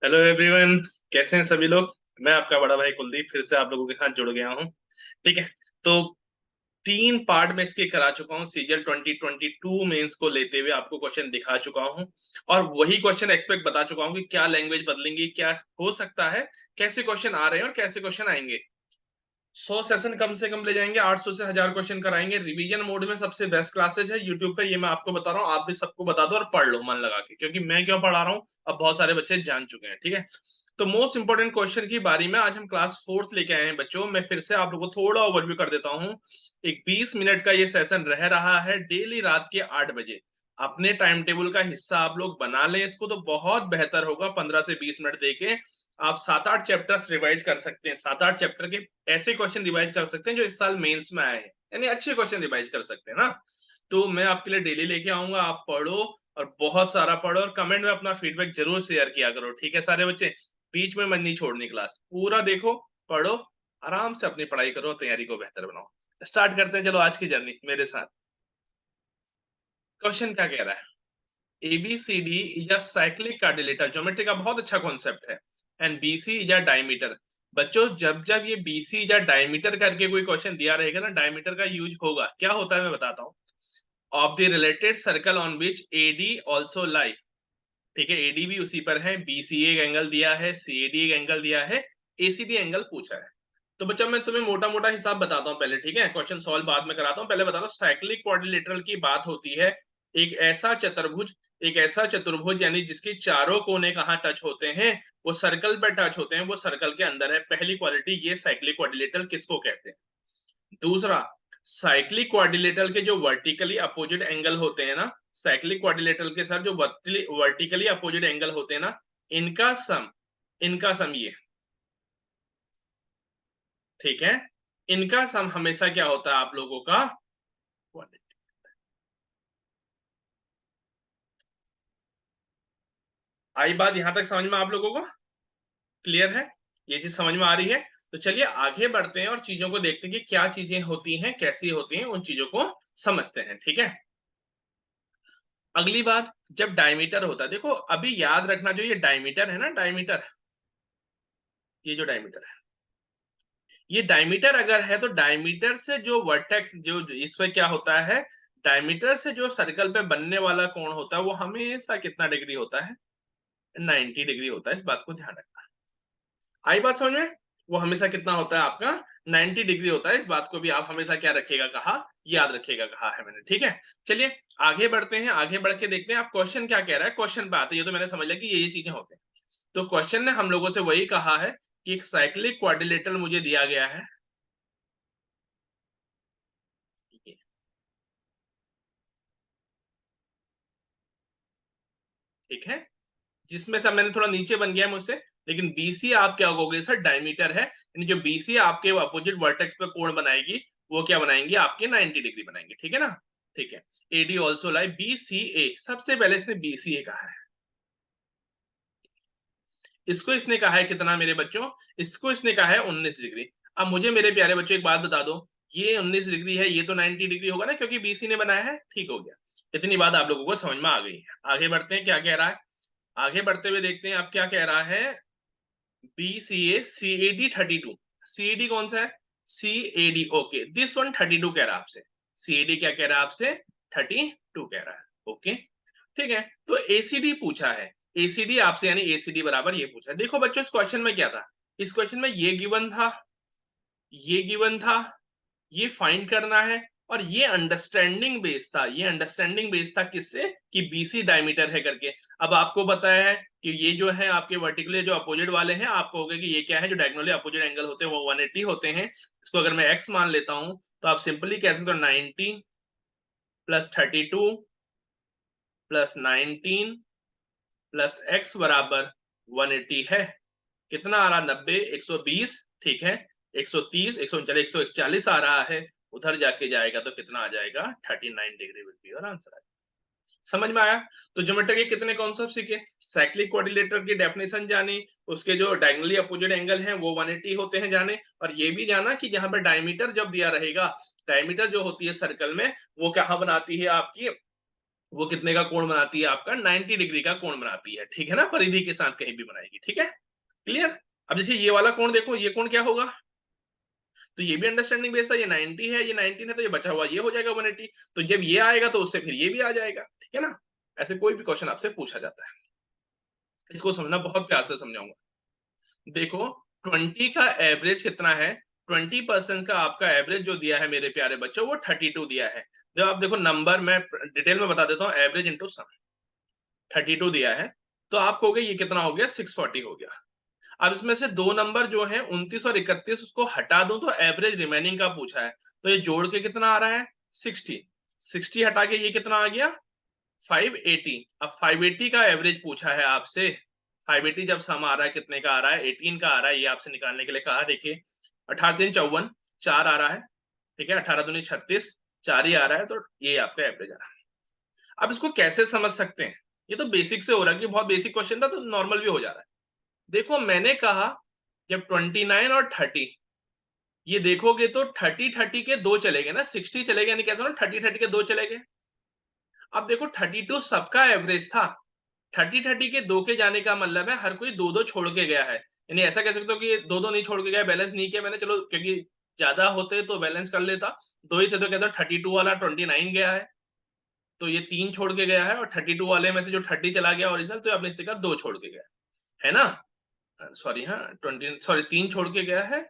Hello everyone. कैसे हैं सभी लोग। मैं आपका बड़ा भाई कुलदीप फिर से आप लोगों के साथ जुड़ गया हूँ। ठीक है। तो 3 पार्ट में इसके करा चुका हूँ। सीजल 2022 मेंस को लेते हुए आपको क्वेश्चन दिखा चुका हूँ और वही क्वेश्चन एक्सपेक्ट बता चुका हूँ कि क्या लैंग्वेज बदलेंगी, क्या हो सकता है, कैसे क्वेश्चन आ रहे हैं और कैसे क्वेश्चन आएंगे। 100 सेशन कम से कम ले जाएंगे, 800 से 1000 क्वेश्चन कराएंगे। रिवीजन मोड में सबसे बेस्ट क्लासेज है यूट्यूब पे, ये मैं आपको बता रहा हूँ। आप भी सबको बता दो और पढ़ लो मन लगा के, क्योंकि मैं क्यों पढ़ा रहा हूँ अब बहुत सारे बच्चे जान चुके हैं। ठीक है। तो मोस्ट इंपोर्टेंट क्वेश्चन की बारी में आज हम क्लास फोर्थ लेके आए हैं बच्चों। मैं फिर से आप लोगों को थोड़ा ओवरव्यू कर देता हूँ। एक 20 मिनट का ये सेशन रह रहा है डेली रात के 8 बजे। अपने टाइम टेबल का हिस्सा आप लोग बना लें इसको, तो बहुत बेहतर होगा। 15 से 20 मिनट देके आप 7-8 चैप्टर्स रिवाइज कर सकते हैं। 7-8 चैप्टर के ऐसे क्वेश्चन रिवाइज कर सकते हैं जो इस साल मेंस में आए हैं, यानी अच्छे क्वेश्चन रिवाइज कर सकते हैं ना। तो मैं आपके लिए डेली लेके आऊंगा, आप पढ़ो और बहुत सारा पढ़ो और कमेंट में अपना फीडबैक जरूर शेयर किया करो। ठीक है सारे बच्चे। बीच में मन नहीं छोड़नी, क्लास पूरा देखो, पढ़ो, आराम से अपनी पढ़ाई करो, तैयारी को बेहतर बनाओ। स्टार्ट करते हैं चलो आज की जर्नी मेरे साथ। क्वेश्चन क्या कह रहा है। ABCD is a cyclic quadrilateral, geometry का बहुत अच्छा कॉन्सेप्ट है। And BC is a diameter. बच्चों जब जब ये बीसी इज अ डायमीटर करके कोई क्वेश्चन दिया रहेगा ना, डायमीटर का यूज होगा। क्या होता है मैं बताता हूँ। Of the related circle on which AD also lie. ठीक है, एडी भी उसी पर है, बीसी एक एंगल दिया है, सीएडी एक एंगल दिया है, एसीडी एंगल पूछा है। तो बच्चा मैं तुम्हें मोटा मोटा हिसाब बताता हूँ पहले। ठीक है, क्वेश्चन सॉल्व बाद में कराता हूँ, पहले बताता हूँ। साइक्लिक क्वाड्रिलेटरल की बात होती है। एक ऐसा चतुर्भुज, एक ऐसा चतुर्भुज यानी जिसके चारों कोने कहाँ टच होते हैं, वो सर्कल पर टच होते हैं, वो सर्कल के अंदर है। पहली क्वालिटी ये साइक्लिक क्वाड्रिलेटरल किसको कहते हैं। दूसरा, साइक्लिक क्वाड्रिलेटरल के जो वर्टिकली अपोजिट एंगल होते हैं ना, साइक्लिक क्वाड्रिलेटरल के साथ जो वर्टिकली अपोजिट एंगल होते हैं ना, इनका सम, इनका सम ये। ठीक है, इनका सम हमेशा क्या होता है आप लोगों का, 180। आई बात यहां तक समझ में आप लोगों को क्लियर है, ये चीज समझ में आ रही है। तो चलिए आगे बढ़ते हैं और चीजों को देखते हैं कि क्या चीजें होती हैं, कैसी होती हैं, उन चीजों को समझते हैं। ठीक है। अगली बात, जब डायमीटर होता है, देखो अभी याद रखना, जो ये डायमीटर है ना, डायमीटर, ये जो डायमीटर है, ये डायमीटर अगर है तो डायमीटर से जो वर्टेक्स, जो इस पे क्या होता है, डायमीटर से जो सर्कल पे बनने वाला कोण होता है वो हमेशा कितना डिग्री होता है, 90 डिग्री होता है। इस बात को ध्यान रखना। आई बात समझ में। वो हमेशा कितना होता है आपका, 90 डिग्री होता है। इस बात को भी आप हमेशा क्या रखिएगा, कहा, याद रखिएगा, कहा है मैंने। ठीक है। चलिए आगे बढ़ते हैं, आगे बढ़ के देखते हैं आप क्वेश्चन क्या कह रहा है। क्वेश्चन पे आते हैं, ये तो मैंने समझ लिया कि ये चीजें होते हैं। तो क्वेश्चन ने हम लोगों से वही कहा है कि एक साइक्लिक क्वाड्रिलेटरल मुझे दिया गया है। ठीक है, जिसमें से मैंने थोड़ा नीचे बन गया है मुझसे, लेकिन बीसी आप क्या कहोगे सर, डायमीटर है, यानी जो बीसी आपके अपोजिट वर्टेक्स पे कोण बनाएगी, वो क्या बनाएंगे, आपके 90 डिग्री बनाएंगे। ठीक है ना। ठीक है। एडी ऑल्सो लाई बी सी ए, सबसे पहले इसने बी सी ए कहा है। इसको इसने कहा है कितना मेरे बच्चों, इसको इसने कहा है 19 डिग्री। अब मुझे मेरे प्यारे बच्चों एक बात बता दो, ये 19 डिग्री है, ये तो 90 डिग्री होगा ना, क्योंकि बीसी ने बनाया है। ठीक हो गया, इतनी बात आप लोगों को समझ में आ गई है। आगे बढ़ते हैं, क्या कह रहा है। आगे बढ़ते हुए देखते हैं अब क्या कह रहा है। B C A C A D 32। C A D कौन सा है, C A D, okay, this one 32 कह रहा है आपसे। सी ए डी क्या कह रहा है आपसे, 32 कह रहा है। ओके, ठीक है। तो एसीडी पूछा है, एसीडी आपसे, यानी एसीडी बराबर ये पूछा है। देखो बच्चों इस क्वेश्चन में क्या था, इस क्वेश्चन में ये गिवन था, ये गिवन था, ये फाइंड करना है, और ये अंडरस्टैंडिंग बेस था। ये अंडरस्टैंडिंग बेस था किससे, कि बीसी डायमीटर है करके। अब आपको बताया है कि ये जो है आपके वर्टिकली जो अपोजिट वाले हैं, आप कहोगे कि ये क्या है, जो डायगोनली अपोजिट एंगल होते हैं वो 180 होते हैं। इसको अगर मैं एक्स मान लेता हूं तो आप सिंपली कह सकते हो 90 + 32 + 19 प्लस एक्स बराबर 180 है। कितना आ रहा, 90, 120। ठीक है, 130, 139, 141 आ रहा है। उधर जाके जाएगा तो कितना आ जाएगा, 39 degree will be your answer. समझ में आया। तो ज्योमेट्री के कितने कॉन्सेप्ट सीखे, साइक्लिक कोऑर्डिनेटर की डेफिनेशन जानी, उसके जो डायगोनली अपोजिट एंगल हैं वो 180 होते हैं जाने, और ये भी जाना कि यहाँ पर डायमीटर जब दिया रहेगा, डायमीटर जो होती है सर्कल में, वो कहाँ बनाती है आपकी, वो कितने का कोण बनाती है? आपका 90 डिग्री का कोण बनाती है, ठीक है ना? परिधि के साथ कहीं भी बनाएगी, ठीक है? क्लियर? अब देखिए ये वाला कोण देखो, ये कोण क्या होगा? तो ये भी अंडरस्टैंडिंग बेस था, ये 90 है, ये 19 है, तो ये बचा हुआ ये हो जाएगा 180। तो जब ये आएगा तो उससे फिर ये भी आ जाएगा, ठीक है ना? ऐसे कोई भी क्वेश्चन आपसे पूछा जाता है। इसको समझना, बहुत प्यार से समझाऊंगा। देखो 20 का एवरेज कितना है? 20% का आपका एवरेज जो दिया है मेरे प्यारे बच्चों, वो 32 दिया है। जब आप देखो नंबर, मैं डिटेल में बता देता हूँ, एवरेज इंटू सम 32 दिया है, तो आप कहोगे ये कितना हो गया? 640 हो गया। अब इसमें से दो नंबर जो है 29 और 31, उसको हटा दूं तो एवरेज रिमेनिंग का पूछा है, तो ये जोड़ के कितना आ रहा है? 60। 60 हटा के ये कितना आ गया? 580। अब 580 का एवरेज पूछा है आपसे। 580 जब सम आ रहा है कितने का आ रहा है? 18 का आ रहा है। ये आपसे निकालने के लिए कहा। देखिए 18 3 54, 4 आ रहा है, ठीक है? 18 दूनी 36, 4 ही आ रहा है, तो ये आपका एवरेज आ रहा है। अब इसको कैसे समझ सकते हैं? ये तो बेसिक से हो रहा है, कि बहुत बेसिक क्वेश्चन था तो नॉर्मल भी हो जा रहा है। देखो मैंने कहा जब 29 और 30, ये देखोगे तो 30 30 के दो चले गए ना, 60 चले गए, यानी कैसे ना 30 30 के दो चले गए। अब देखो 32 सबका एवरेज था, 30 30 के दो के जाने का मतलब है हर कोई दो दो छोड़ के गया है। यानी ऐसा कह सकते हो कि दो दो नहीं छोड़ के गया, बैलेंस नहीं किया मैंने, चलो क्योंकि ज्यादा होते तो बैलेंस कर लेता। दो ही थे तो कहता 32 वाला 29 गया है, तो ये तीन छोड़ के गया है, और 32 वाले में से जो 30 चला गया ओरिजिनल, तो आपने इससे कहा दो छोड़ के गया है ना? सॉरी, हाँ 20, सॉरी तीन छोड़ के गया है।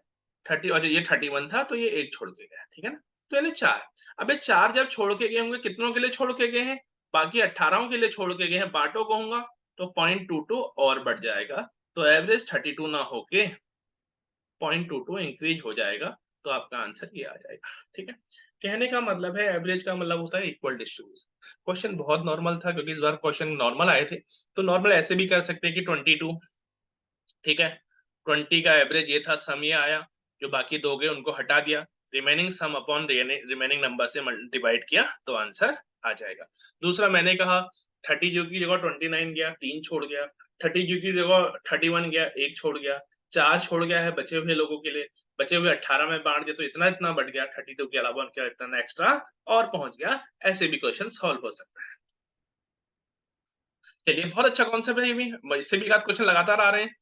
30, अच्छा ये 31 था, तो ये एक छोड़ के गया, ठीक है ना? तो यानी चार। अब ये चार जब छोड़ के गए होंगे, कितनों के लिए छोड़ के गए हैं? बाकी 18 के लिए छोड़ के गए हैं, बाटो कहूंगा तो 0.22 और बढ़ जाएगा, तो एवरेज 32 ना होके 0.22 इंक्रीज हो जाएगा, तो आपका आंसर ये आ जाएगा, ठीक है? कहने का मतलब है एवरेज का मतलब होता है इक्वल डिस्ट्रीब्यूशन। क्वेश्चन बहुत नॉर्मल था, क्योंकि इस बार क्वेश्चन नॉर्मल आए थे, तो नॉर्मल ऐसे भी कर सकते हैं कि 22, ठीक है? 20 का एवरेज ये था, सम ये आया, जो बाकी दो गए उनको हटा दिया, रिमेनिंग सम अपॉन रिमेनिंग नंबर से डिवाइड किया, तो आंसर आ जाएगा। दूसरा मैंने कहा 30 जो की जगह 29 गया, तीन छोड़ गया, 30 जो की जगह 31 गया, एक छोड़ गया, चार छोड़ गया है बचे हुए लोगों के लिए, बचे हुए 18 में बांट दिया, तो इतना इतना बढ़ गया, 32 के अलावा क्या इतना एक्स्ट्रा और पहुंच गया। ऐसे भी क्वेश्चन सॉल्व हो सकता है। चलिए बहुत अच्छा कॉन्सेप्ट है ये भी, इससे भी एक क्वेश्चन लगातार आ रहे हैं।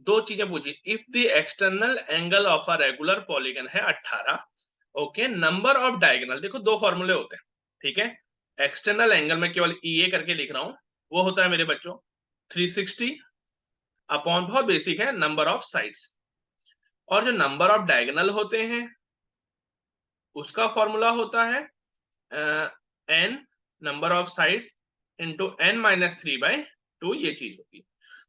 दो चीजें पूछी, if the external angle of a regular polygon है 18, ओके, नंबर ऑफ डायगोनल, देखो दो फॉर्मूले होते हैं, ठीक है? एक्सटर्नल एंगल में केवल ई ए करके लिख रहा हूं, वो होता है मेरे बच्चों 360 अपॉन, बहुत बेसिक है, नंबर ऑफ साइड्स। और जो नंबर ऑफ डायगोनल होते हैं उसका फॉर्मूला होता है n number of sides into n-3/2, ये चीज होगी।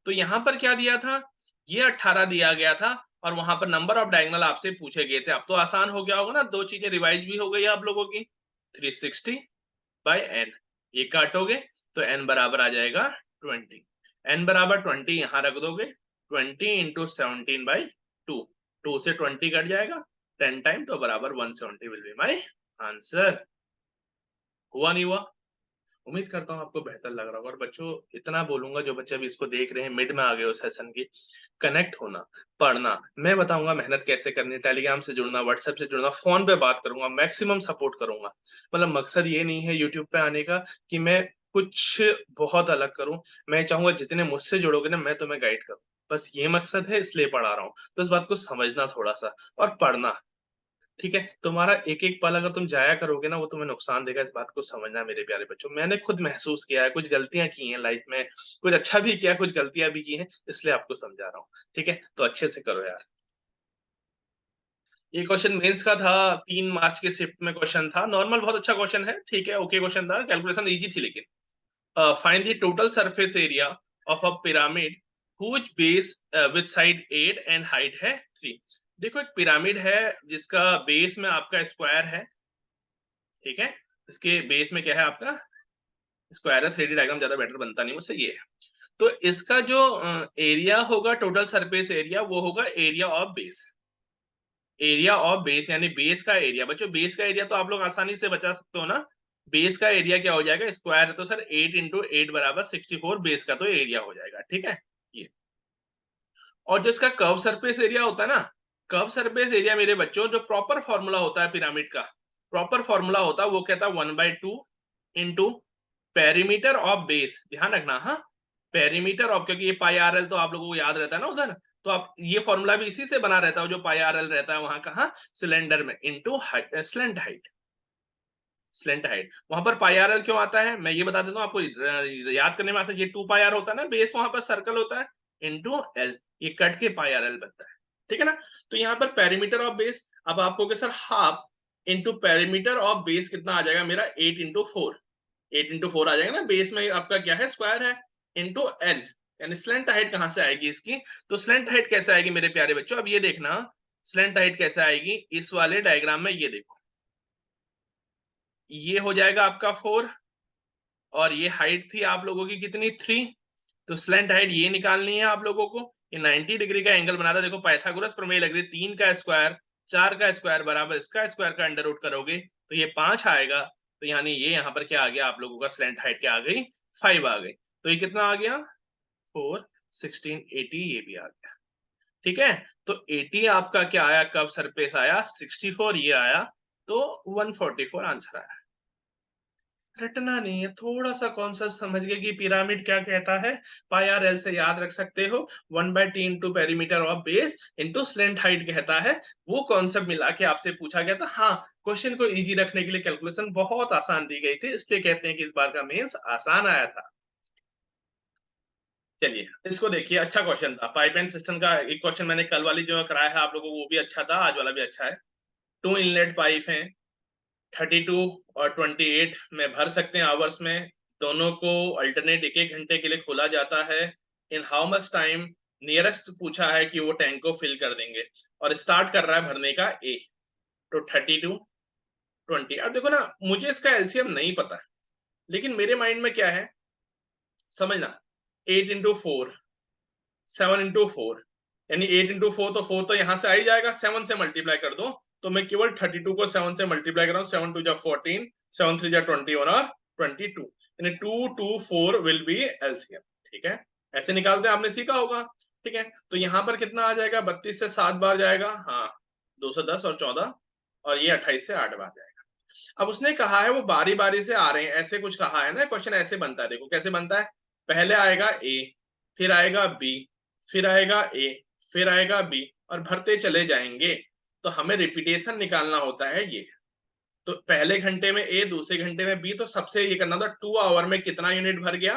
तो यहां पर क्या दिया था? ये 18 दिया गया था, और वहां पर नंबर ऑफ डायगोनल आपसे पूछे गए थे। अब तो आसान हो गया होगा ना, दो चीजें रिवाइज भी हो गई आप लोगों की। 360/n, ये काटोगे तो n बराबर आ जाएगा 20। n बराबर 20 यहां रख दोगे, 20 इंटू 17/2, 2 से 20 कट जाएगा, 10 टाइम, तो बराबर 170 विल बी माई आंसर। हुआ नहीं हुआ? उम्मीद करता हूँ आपको बेहतर लग रहा होगा। और बच्चों इतना बोलूंगा, जो बच्चे अभी इसको देख रहे हैं, मिड में आ गए हो सेशन की, कनेक्ट होना, पढ़ना, मैं बताऊंगा मेहनत कैसे करनी, टेलीग्राम से जुड़ना, व्हाट्सएप से जुड़ना, फोन पे बात करूंगा, मैक्सिमम सपोर्ट करूंगा। मतलब मकसद ये नहीं है यूट्यूब पे आने का कि मैं कुछ बहुत अलग करूं। मैं चाहूंगा जितने मुझसे जुड़ोगे ना, मैं तुम्हें गाइड करूं, बस ये मकसद है, इसलिए पढ़ा रहा हूँ। तो इस बात को समझना थोड़ा सा, और पढ़ना, ठीक है? तुम्हारा एक एक पल अगर तुम जाया करोगे ना, वो तुम्हें नुकसान देगा, इस बात को समझना मेरे प्यारे बच्चों। मैंने खुद महसूस किया है, कुछ गलतियां की हैं लाइफ में, कुछ अच्छा भी किया, कुछ गलतियां भी की हैं, इसलिए आपको समझा रहा हूँ, ठीक है? तो अच्छे से करो यार। ये क्वेश्चन मेंस का था, 3 मार्च के शिफ्ट में क्वेश्चन था, नॉर्मल, बहुत अच्छा क्वेश्चन है, ठीक है, ओके क्वेश्चन था, कैलकुलेशन इजी थी। लेकिन find the total surface area of a pyramid whose base with side 8 and height है 3। देखो एक पिरामिड है जिसका बेस में आपका स्क्वायर है, ठीक है? इसके बेस में क्या है? आपका स्क्वायर है। 3D डायग्राम ज्यादा बेटर बनता नहीं मुझसे, ये है। तो इसका जो एरिया होगा, टोटल सरफेस एरिया, वो होगा area of base. Area of base यानी बेस का एरिया। बच्चों बेस का एरिया तो आप लोग आसानी से बचा सकते हो ना। बेस का एरिया क्या हो जाएगा? स्क्वायर है तो सर 8 इंटू 8 बराबर 64, बेस का तो एरिया हो जाएगा, ठीक है? ये, और जो इसका कर्व सरफेस एरिया होता है ना, कर्व सरफेस एरिया मेरे बच्चों, जो प्रॉपर फॉर्मूला होता है पिरामिड का, प्रॉपर फॉर्मूला होता है, वो कहता है 1/2 इंटू पेरीमीटर ऑफ बेस, ध्यान रखना, हाँ, पेरीमीटर ऑफ, क्योंकि ये पाई आर एल तो आप लोगों को याद रहता है ना उधर, तो आप ये फॉर्मूला भी इसी से बना रहता है, जो पाई आर एल रहता है वहां कहा सिलेंडर में, into slant height. Slant height वहां पर पाई आर एल क्यों आता है, मैं ये बता देता हूँ आपको, याद करने में आसान, ये 2 पाई आर होता है ना, बेस वहां पर सर्कल होता है, इनटू एल, ये कट के पाई आर एल बनता है, ठीक है ना। तो यहाँ पर पेरीमीटर ऑफ बेस, अब आपको sir half into perimeter of base कितना आ जाएगा मेरा, 8 इंटू 4, 8 इंटू 4 आ जाएगा ना, बेस में आपका क्या है, स्क्वायर है, इंटू एल, यानी स्लेंट हाइट कहां से आएगी इसकी, तो स्लेंट हाइट कैसे आएगी मेरे प्यारे बच्चों, अब ये देखना स्लेंट हाइट कैसे आएगी, इस वाले डायग्राम में ये देखो, ये हो जाएगा आपका 4, और ये हाइट थी आप लोगों की कितनी, 3, तो स्लेंट हाइट ये निकालनी है आप लोगों को, ये 90 डिग्री का एंगल बनाता, देखो पाइथागोरस प्रमेय लग रही है, 3 का स्क्वायर 4 का स्क्वायर बराबर इसका स्क्वायर का अंडर रूट करोगे तो ये 5 आएगा, तो यानी ये यहाँ पर क्या आ गया आप लोगों का, स्लेंट हाइट क्या आ गई, 5 आ गई, तो ये कितना आ गया, 4, 16, 80, ये भी आ गया, ठीक है। तो 80 आपका क्या आया, कब सरफेस आया, 64 ये आया, तो 144 आंसर आया। रटना नहीं है, थोड़ा सा कॉन्सेप्ट समझ गए कि पिरामिड क्या कहता है, पाई आर एल से याद रख सकते हो, 1/t into perimeter of base into slant height कहता है, वो कॉन्सेप्ट मिला के आपसे पूछा गया था। हाँ, क्वेश्चन को इजी रखने के लिए कैलकुलेशन बहुत आसान दी गई थी, इसलिए कहते हैं कि इस बार का मेंस आसान आया था। चलिए इसको देखिए, अच्छा क्वेश्चन था, पाइपलाइन सिस्टम का एक क्वेश्चन मैंने कल वाली जो कराया है आप लोगों को, वो भी अच्छा था, आज वाला भी अच्छा है। 2 इनलेट पाइप है, 32 और 28 में भर सकते हैं आवर्स में, दोनों को अल्टरनेट 1-1 घंटे के लिए खोला जाता है, in how much time nearest पूछा है कि वो टैंक को फिल कर देंगे, और स्टार्ट कर रहा है भरने का ए, तो 32, 20, अब देखो ना, मुझे इसका एलसीएम नहीं पता है, लेकिन मेरे माइंड में क्या है समझना, 8 इंटू 4, 7 इंटू 4, यानी 8 इंटू 4, तो 4 तो यहां से आ ही जाएगा, 7 से मल्टीप्लाई कर दो, तो मैं केवल 32 को 7 से मल्टीप्लाई कर रहा हूँ, 7 2 जा 14, 7 3 जा 21 और 22, यानी 2 2 4 विल बी एलसीएम, ठीक है, ऐसे निकालते हैं, आपने सीखा होगा, ठीक है। तो यहाँ पर कितना आ जाएगा, 32 से 7 बार जाएगा, हाँ 210 और 14, और ये 28 से 8 बार जाएगा। अब उसने कहा है वो बारी बारी से आ रहे हैं, ऐसे कुछ कहा है ना, क्वेश्चन ऐसे बनता है, देखो कैसे बनता है, पहले आएगा ए, फिर आएगा बी, फिर आएगा ए, फिर आएगा बी, और भरते चले जाएंगे, तो हमें रिपीटेशन निकालना होता है ये, तो पहले घंटे में ए, दूसरे घंटे में बी, तो सबसे ये करना था 2 आवर में कितना यूनिट भर गया,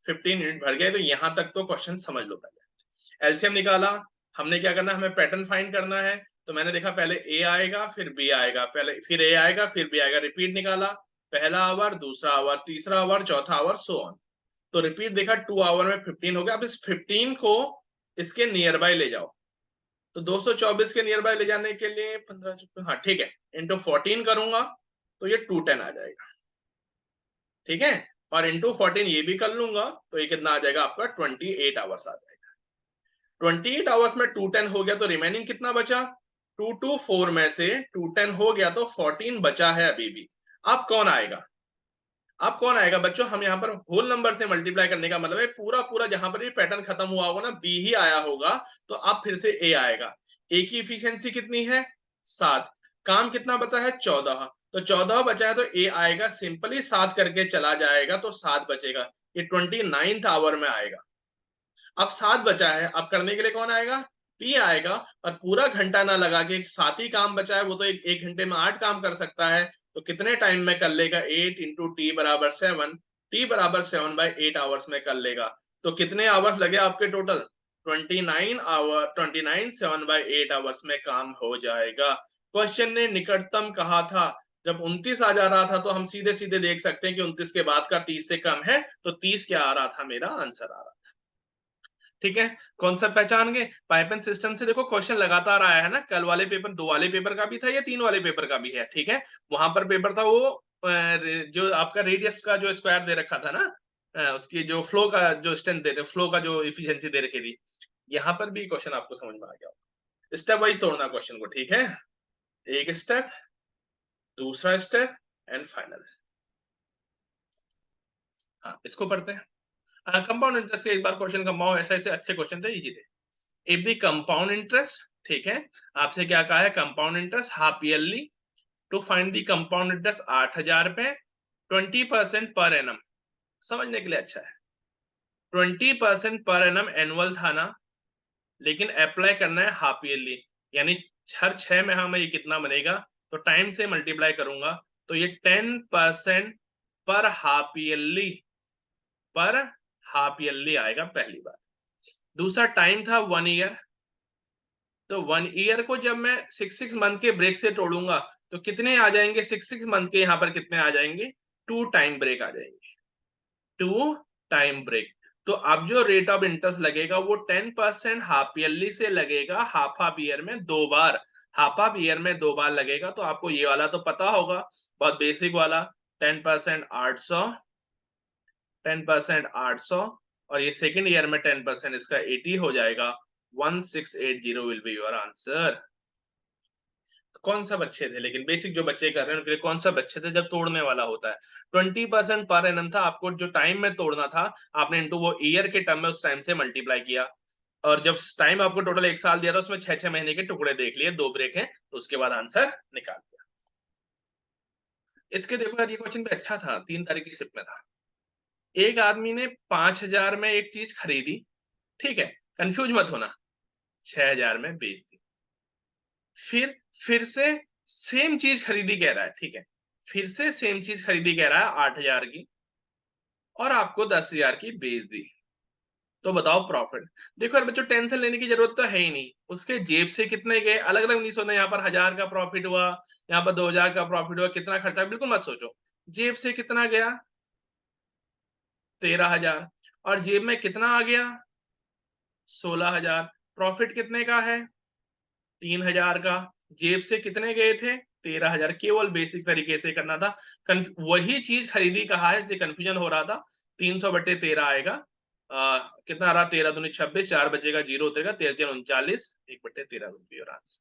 15 यूनिट भर गया, तो यहां तक तो क्वेश्चन समझ लो पहले। एलसीएम निकाला, हमने क्या करना, हमें पैटर्न फाइंड करना है, तो मैंने देखा पहले ए आएगा फिर बी आएगा, पहले फिर ए आएगा फिर बी आएगा, रिपीट निकाला, पहला आवर, दूसरा आवर, तीसरा आवर, चौथा आवर, सो ऑन, तो रिपीट देखा, 2 आवर में 15 हो गया, अब इस 15 को इसके नियर बाय ले जाओ, तो 224 के नियर बाय ले जाने के लिए 15, हाँ ठीक है, इंटू 14 करूंगा तो ये 210 आ जाएगा, ठीक है, और इंटू 14 ये भी कर लूंगा, तो ये कितना आ जाएगा आपका, 28 आवर्स आ जाएगा, 28 आवर्स में 210 हो गया, तो रिमेनिंग कितना बचा, 224 में से 210 हो गया, तो 14 बचा है अभी भी। अब कौन आएगा, अब कौन आएगा बच्चों, हम यहाँ पर होल नंबर से मल्टीप्लाई करने का मतलब है पूरा पूरा, जहां पर भी पैटर्न खत्म हुआ होगा ना, बी ही आया होगा, तो अब फिर से ए आएगा, ए की इफिशियंसी कितनी है, 7, काम कितना बचा है, 14, तो 14 बचा है, तो ए आएगा, सिंपली 7 करके चला जाएगा, तो 7 बचेगा, ये 29th आवर में आएगा। अब 7 बचा है, अब करने के लिए कौन आएगा, पी आएगा, और पूरा घंटा ना लगा के 7 ही काम बचा है, वो तो एक घंटे में 8 काम कर सकता है, तो कितने टाइम में कर लेगा, 8 इंटू टी बराबर 7, टी बराबर 7/8 आवर्स में कर लेगा, तो कितने आवर्स लगे आपके टोटल, 29 आवर, 29 7/8 आवर्स में काम हो जाएगा। क्वेश्चन ने निकटतम कहा था, जब 29 आ जा रहा था, तो हम सीधे सीधे देख सकते हैं कि 29 के बाद का 30 से कम है, तो 30 क्या आ रहा था, मेरा आंसर आ रहा था, ठीक है। कॉन्सेप्ट पहचान गए, पाइपलाइन सिस्टम से देखो क्वेश्चन लगातार आया है ना, कल वाले पेपर, 2 वाले पेपर का भी था, या 3 वाले पेपर का भी है, ठीक है, वहां पर पेपर था वो जो आपका रेडियस का जो स्क्वायर दे रखा था ना, उसकी जो फ्लो का जो स्ट्रेंथ दे, फ्लो का जो इफिशियंसी दे रखी थी, यहाँ पर भी क्वेश्चन आपको समझ में आ गया, स्टेप वाइज तोड़ना क्वेश्चन को, ठीक है, एक स्टेप, दूसरा स्टेप, एंड फाइनल। हाँ इसको पढ़ते हैं, कंपाउंड इंटरेस्ट के एक बार क्वेश्चन, कंपाउंड ऐसे ऐसे अच्छे क्वेश्चन थे, इजी थे। इफ द कंपाउंड इंटरेस्ट, ठीक है, आपसे क्या कहा है, compound interest half yearly, to find the compound interest 8,000 रुपए, 20% पर एनम, समझने के लिए अच्छा है। 20% पर एनम एनुअल था ना, लेकिन अप्लाई करना है हाफ ईयरली, यानी हर 6 माह में ये कितना बनेगा, तो टाइम से मल्टीप्लाई करूंगा, तो ये 10% पर हाफ ईयरली आएगा, पहली बात। दूसरा टाइम था 1 ईयर, तो 1 ईयर को जब मैं 6 मंथ के ब्रेक से तोड़ूंगा, तो कितने आ जाएंगे 6 मंथ के, यहाँ पर कितने आ जाएंगे, 2 टाइम ब्रेक आ जाएंगे, 2 टाइम ब्रेक। तो अब जो रेट ऑफ इंटरेस्ट लगेगा वो 10% हाफ ईयरली से लगेगा, हाफ हाफ ईयर में 2 बार, हाफ हाफ ईयर में 2 बार लगेगा। तो आपको ये वाला तो पता होगा, बहुत बेसिक वाला, 10% 800, 10% 800, और ये सेकेंड ईयर में 10% इसका 80 हो जाएगा, 1680 विल बी योर आंसर। कौन सा बच्चे थे, लेकिन बेसिक जो बच्चे कर रहे हैं उनके लिए कौन सा बच्चे थे जब तोड़ने वाला होता है। 20% पर एनम था, आपको जो टाइम में तोड़ना था, आपने इनटू वो ईयर के टर्म में उस टाइम से मल्टीप्लाई किया, और जब टाइम आपको टोटल 1 साल दिया था, उसमें 6-6 महीने के टुकड़े देख लिए, 2 ब्रेक हैं, तो उसके बाद आंसर निकाल दिया। इसके देखो यार, ये क्वेश्चन भी अच्छा था, 3 तारीख की शिफ्ट में था। एक आदमी ने 5,000 में एक चीज खरीदी, ठीक है, कंफ्यूज मत होना, 6,000 में बेच दी। फिर से सेम चीज खरीदी कह रहा है, ठीक है, फिर से सेम चीज खरीदी कह रहा है 8,000 की, और आपको 10,000 की बेच दी, तो बताओ प्रॉफिट। देखो यार बच्चों, टेंशन लेने की जरूरत तो है ही नहीं, उसके जेब से कितने गए अलग अलग नहीं सोचना, यहाँ पर 1,000 का प्रॉफिट हुआ, यहाँ पर 2,000 का प्रॉफिट हुआ, कितना खर्चा, बिल्कुल मत सोचो। जेब से कितना गया, 13,000, और जेब में कितना आ गया, 16,000। प्रॉफिट कितने का है, 3,000 का। जेब से कितने गए थे, 13,000। केवल बेसिक तरीके से करना था, वही चीज खरीदी कहा है, इसलिए कंफ्यूजन हो रहा था। 300/13 आएगा, कितना आ रहा, 13 दूनी 26, 4 बचेगा, 0 उतरेगा, 13-39, 1/13 और आंसर।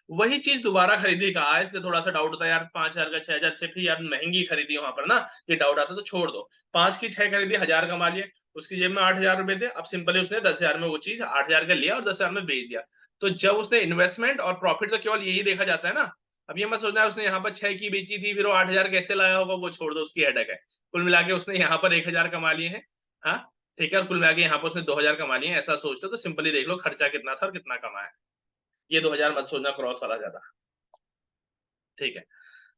वही चीज दोबारा खरीदी कहा है, इसलिए थोड़ा सा डाउट होता है यार, 5,000 का 6,000, 6 फिर यार महंगी खरीदी वहां पर ना, ये डाउट आता तो छोड़ दो। 5 की 6 खरीदी, 1,000 कमा लिए, उसकी जेब में 8,000 रुपए थे, अब सिंपली उसने 10,000 में वो चीज 8,000 का लिया और 10,000 में बेच दिया। तो जब उसने इन्वेस्टमेंट और प्रॉफिट, तो केवल यही देखा जाता है ना। अब ये मत सोचना है उसने यहाँ पर 6 की बेची थी, फिर वो 8,000 कैसे लाया होगा, वो छोड़ दो, उसकी हेडेक है। कुल मिला के उसने यहाँ पर 1,000 कमा लिए हैं, हाँ, ठीक है, और कुल मिला के यहाँ पर उसने 2,000 कमा लिए हैं, ऐसा सोचते तो सिंपली देख लो खर्चा कितना था और कितना कमाया। ये 2,000 मत सोचना क्रॉस वाला ज्यादा, ठीक है।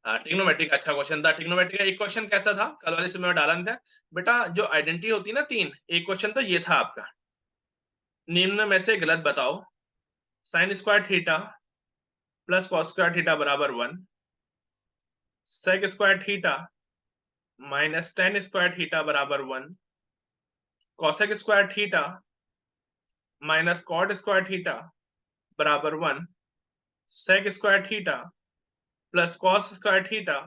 ट्रिग्नोमेट्री का अच्छा क्वेश्चन था। ट्रिग्नोमेट्री का एक क्वेश्चन कैसा था, कल वाले से मैं डाला नहीं था बेटा, जो आइडेंटिटी होती है ना 3, एक क्वेश्चन तो ये था आपका, निम्न में से गलत बताओ, sine square theta plus cos square theta बराबर 1, sec square theta minus tan square theta बराबर 1, cosec square theta minus cot square theta बराबर 1, sec square theta plus cos square theta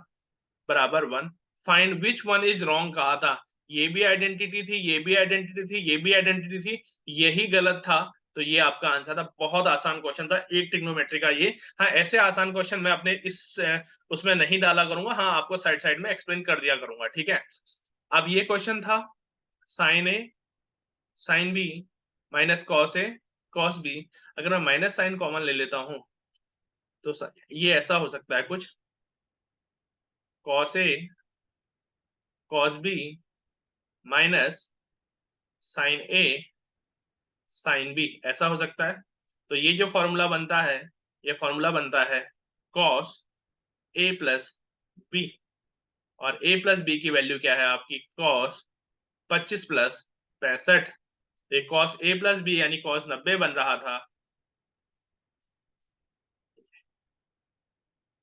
बराबर 1। Find which one is wrong कहा था, ये भी identity थी, ये भी आइडेंटिटी थी, ये भी आइडेंटिटी थी, यही गलत था, तो ये आपका आंसर था। बहुत आसान क्वेश्चन था, एक ट्रिग्नोमेट्री का ये। हाँ, ऐसे आसान क्वेश्चन मैं अपने इस उसमें नहीं डाला करूंगा, हाँ आपको साइड साइड में एक्सप्लेन कर दिया करूंगा, ठीक है। अब ये क्वेश्चन था, sign A sine B minus cos A cos B, अगर मैं माइनस साइन कॉमन ले लेता हूं, तो ये ऐसा हो सकता है कुछ, cos A cos B minus sign A sine B, ऐसा हो सकता है। तो ये जो फॉर्मूला बनता है, ये फॉर्मूला बनता है कॉस ए प्लस बी, और ए प्लस बी की वैल्यू क्या है आपकी, कॉस 25 प्लस 65। ये कॉस ए प्लस बी यानी कॉस 90 बन रहा था,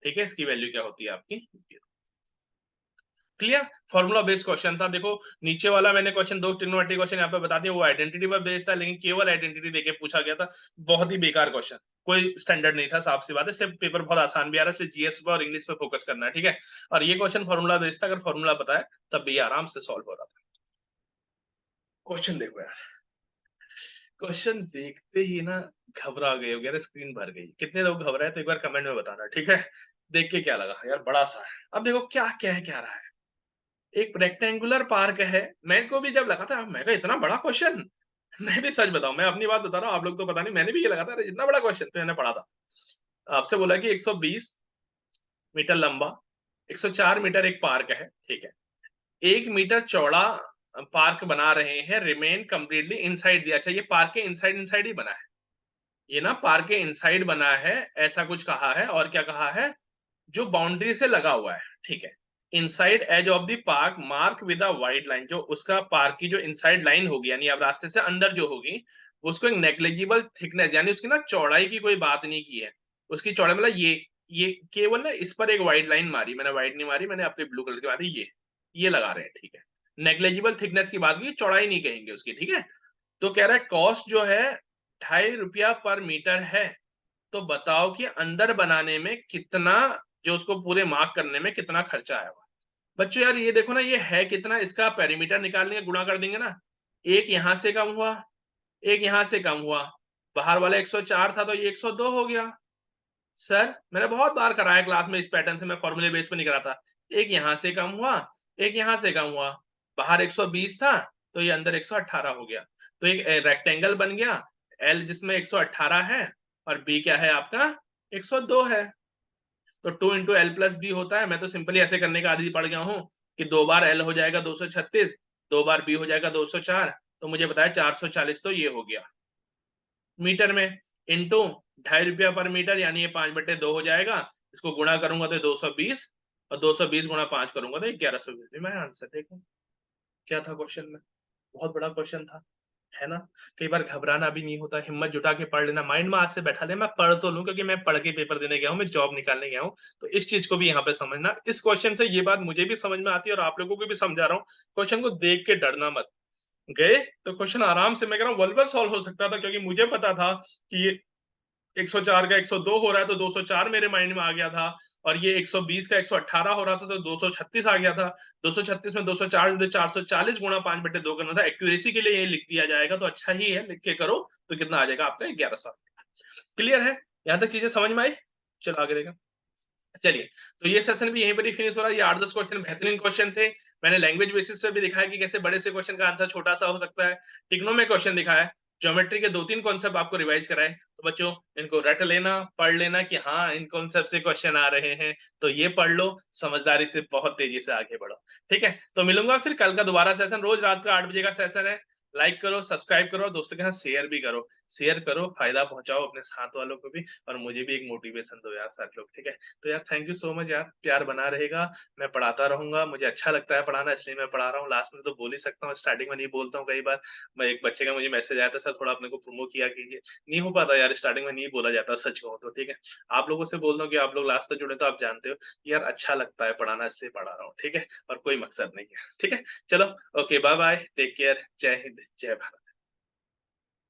ठीक है, इसकी वैल्यू क्या होती है आपकी, क्लियर। फॉर्मूला बेस्ड क्वेश्चन था। देखो नीचे वाला मैंने क्वेश्चन, दो ट्रिग्नोमेट्री क्वेश्चन यहाँ पे बता दिया, वो आइडेंटिटी पर बेस्ड था, लेकिन केवल आइडेंटिटी देके पूछा गया था, बहुत ही बेकार क्वेश्चन, कोई स्टैंडर्ड नहीं था, साफ सी बात है। सिर्फ पेपर बहुत आसान भी आ रहा है, सिर्फ जीएस पे और इंग्लिश पे फोकस करना है, ठीक है। और ये क्वेश्चन फॉर्मूला बेस्ड था, अगर फॉर्मूला बताए तब भी आराम से सॉल्व हो रहा था। क्वेश्चन देखो यार, क्वेश्चन देखते ही ना घबरा गए हो, स्क्रीन भर गई। कितने लोग घबराए तो एक बार कमेंट में बताना, ठीक है। देख के क्या लगा यार, बड़ा सा है। अब देखो क्या क्या है, क्या रहा है, एक रेक्टेंगुलर पार्क है। मेरे को भी जब लगा था, मैं कहा इतना बड़ा क्वेश्चन, मैं भी सच बताऊं, मैं अपनी बात बता रहा हूँ, आप लोग तो पता नहीं, मैंने भी ये लगा था अरे इतना बड़ा क्वेश्चन, तो मैंने पढ़ा था। आपसे बोला कि 120 मीटर लंबा, 104 मीटर एक पार्क है, ठीक है, 1 मीटर चौड़ा पार्क बना रहे हैं रिमेन कंप्लीटली इनसाइड दिया। अच्छा, ये पार्क के इनसाइड इनसाइड ही बना है, ये ना पार्क के इनसाइड बना है, ऐसा कुछ कहा है। और क्या कहा है, जो बाउंड्री से लगा हुआ है, ठीक है। Inside edge of the park mark with a wide line, जो उसका पार्क की जो इनसाइड लाइन होगी, यानी अब रास्ते से अंदर जो होगी, उसको एक नेग्लिजिबल थिकनेस, यानी उसकी ना चौड़ाई की कोई बात नहीं की है। उसकी चौड़ाई मतलब ये केवल ना इस पर एक वाइड लाइन मारी, मैंने वाइड नहीं मारी, मैंने अपने ब्लू कलर की मारी, ये लगा रहे हैं, ठीक है। नेग्लिजिबल थिकनेस की बात की, चौड़ाई नहीं कहेंगे उसकी, ठीक है। तो कह रहा है कॉस्ट जो है ₹2.5 पर मीटर है। तो बताओ कि अंदर बनाने में कितना, जो उसको पूरे मार्क करने में कितना खर्चा आया हुआ। बच्चों यार ये देखो ना, ये है कितना, इसका पेरीमीटर निकालने का गुणा कर देंगे ना। एक यहां से कम हुआ, एक यहां से कम हुआ, बाहर वाला 104 था तो ये 102 हो गया। सर मैंने बहुत बार कराया क्लास में, इस पैटर्न से मैं फॉर्मूले बेस पे नहीं कराता। एक यहां से कम हुआ, एक यहां से कम हुआ, बाहर 120 था तो ये अंदर 118 हो गया। तो एक रेक्टेंगल बन गया, एल जिसमें 118 है और बी क्या है आपका 102 है। तो 2 इंटू एल प्लस बी होता है। मैं तो सिंपली ऐसे करने का आदि पड़ गया हूँ कि 2 बार एल हो जाएगा 236, 2 बार बी हो जाएगा 204, तो मुझे बताया 440, तो ये हो गया मीटर में, इंटू ₹2.5 पर मीटर, यानी ये 5/2 हो जाएगा। इसको गुणा करूंगा तो 220, और 220 गुणा 5 करूंगा तो 1120। मैं आंसर देखो क्या था क्वेश्चन में, बहुत बड़ा क्वेश्चन था, है ना। कई बार घबराना भी नहीं होता, हिम्मत जुटा के पढ़ लेना, माइंड में आज से बैठा ले, मैं पढ़ तो लूं, क्योंकि मैं पढ़ के पेपर देने गया हूँ, मैं जॉब निकालने गया हूँ। तो इस चीज को भी यहाँ पे समझना, इस क्वेश्चन से ये बात मुझे भी समझ में आती है और आप लोगों को भी समझा रहा हूँ। क्वेश्चन को देख के डरना मत। गए तो क्वेश्चन आराम से, मैं कह रहा हूँ वल्वर सॉल्व हो सकता था, क्योंकि मुझे पता था कि ये 104 का 102 हो रहा है तो 204 मेरे माइंड में आ गया था। और ये 120 का 118 हो रहा था तो 236 आ गया था। 236 में 204 440 गुणा 5/2 करना था। एक्यूरेसी के लिए ये लिख दिया जाएगा तो अच्छा ही है, लिख के करो तो कितना आ जाएगा आपका 1100। क्लियर है, यहाँ तक चीजें समझ में आई। चलो आगे देखा। चलिए, तो ये सेशन भी यहीं पर ही फिनिश हो रहा है। ये 8-10 क्वेश्चन बेहतरीन क्वेश्चन थे। मैंने लैंग्वेज बेसिस पे भी दिखाया कि कैसे बड़े से क्वेश्चन का आंसर छोटा सा हो सकता है। टिग्नो में क्वेश्चन दिखाया, ज्योमेट्री के 2-3 कॉन्सेप्ट आपको रिवाइज कराए। तो बच्चों इनको रट लेना, पढ़ लेना कि हाँ इन कॉन्सेप्ट से क्वेश्चन आ रहे हैं, तो ये पढ़ लो, समझदारी से बहुत तेजी से आगे बढ़ो। ठीक है, तो मिलूंगा फिर कल का दोबारा सेशन, रोज रात का 8 बजे का सेशन है। लाइक करो, सब्सक्राइब करो और दोस्तों के साथ शेयर भी करो। शेयर करो, फायदा पहुंचाओ अपने साथ वालों को भी, और मुझे भी एक मोटिवेशन दो यार सारे लोग, ठीक है। तो यार थैंक यू सो मच यार, प्यार बना रहेगा। मैं पढ़ाता रहूंगा, मुझे अच्छा लगता है पढ़ाना, इसलिए मैं पढ़ा रहा हूँ। लास्ट में तो बोल ही सकता हूँ, स्टार्टिंग में नहीं बोलता हूँ कई बार। मैं एक बच्चे का मुझे मैसेज आया था, सर थोड़ा अपने को प्रोमो किया कीजिए। नहीं हो पाता यार, स्टार्टिंग में नहीं बोला जाता, सच कहूँ तो, ठीक है। आप लोगों से बोल रहा हूँ कि आप लोग लास्ट तक जुड़े तो आप जानते हो यार, अच्छा लगता है पढ़ाना, इसलिए पढ़ा रहा हूँ, ठीक है। और कोई मकसद नहीं है, ठीक है। चलो, okay, bye bye, take care, जय हिंद, जय भारत।